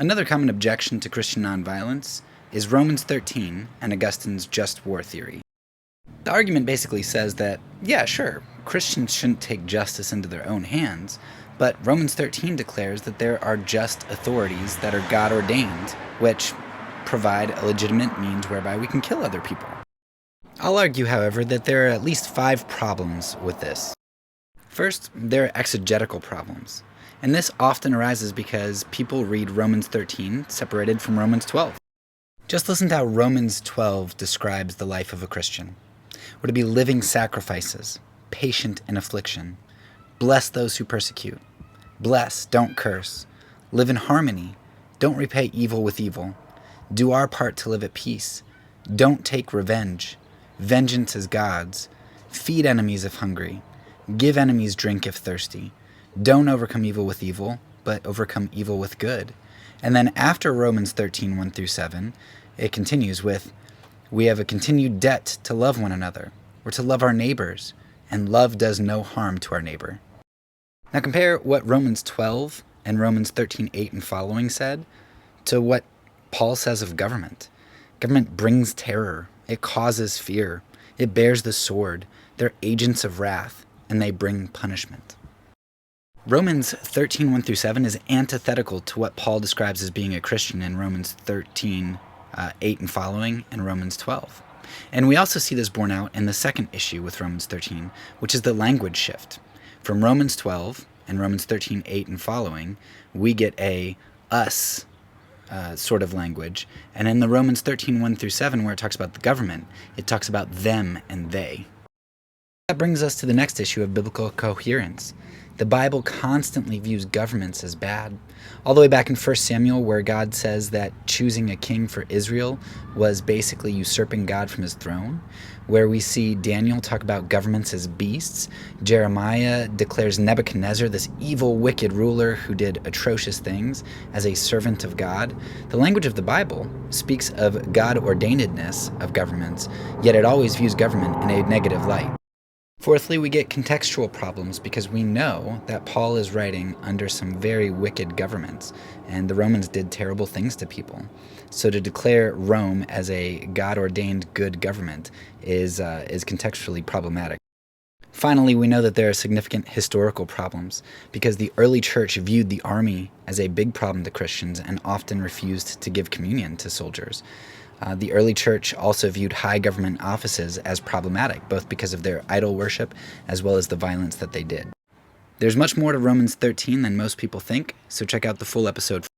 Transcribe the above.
Another common objection to Christian nonviolence is Romans 13 and Augustine's just war theory. The argument basically says that, yeah, sure, Christians shouldn't take justice into their own hands, but Romans 13 declares that there are just authorities that are God-ordained, which provide a legitimate means whereby we can kill other people. I'll argue, however, that there are at least 5 problems with this. First, there are exegetical problems, and this often arises because people read Romans 13 separated from Romans 12. Just listen to how Romans 12 describes the life of a Christian. We're to be living sacrifices, patient in affliction, bless those who persecute, bless, don't curse, live in harmony, don't repay evil with evil, do our part to live at peace, don't take revenge, vengeance is God's, feed enemies if hungry, give enemies drink if thirsty, don't overcome evil with evil, but overcome evil with good. And then after Romans 13, 1 through 7, it continues with, we have a continued debt to love one another, or to love our neighbors, and love does no harm to our neighbor. Now compare what Romans 12 and Romans 13, 8 and following said to what Paul says of government. Government brings terror, it causes fear, it bears the sword, they're agents of wrath, and they bring punishment. Romans 13, 1 through 7 is antithetical to what Paul describes as being a Christian in Romans 13, 8 and following, and Romans 12. And we also see this borne out in the second issue with Romans 13, which is the language shift. From Romans 12 and Romans 13, 8 and following, we get a us sort of language. And in the Romans 13, 1 through 7, where it talks about the government, it talks about them and they. That brings us to the next issue of biblical coherence. The Bible constantly views governments as bad. All the way back in 1 Samuel, where God says that choosing a king for Israel was basically usurping God from his throne, where we see Daniel talk about governments as beasts. Jeremiah declares Nebuchadnezzar, this evil, wicked ruler who did atrocious things, as a servant of God. The language of the Bible speaks of God-ordainedness of governments, yet it always views government in a negative light. Fourthly, we get contextual problems because we know that Paul is writing under some very wicked governments, and the Romans did terrible things to people. So to declare Rome as a God-ordained good government is contextually problematic. Finally, we know that there are significant historical problems because the early church viewed the army as a big problem to Christians and often refused to give communion to soldiers. The early church also viewed high government offices as problematic, both because of their idol worship as well as the violence that they did. There's much more to Romans 13 than most people think, so check out the full episode.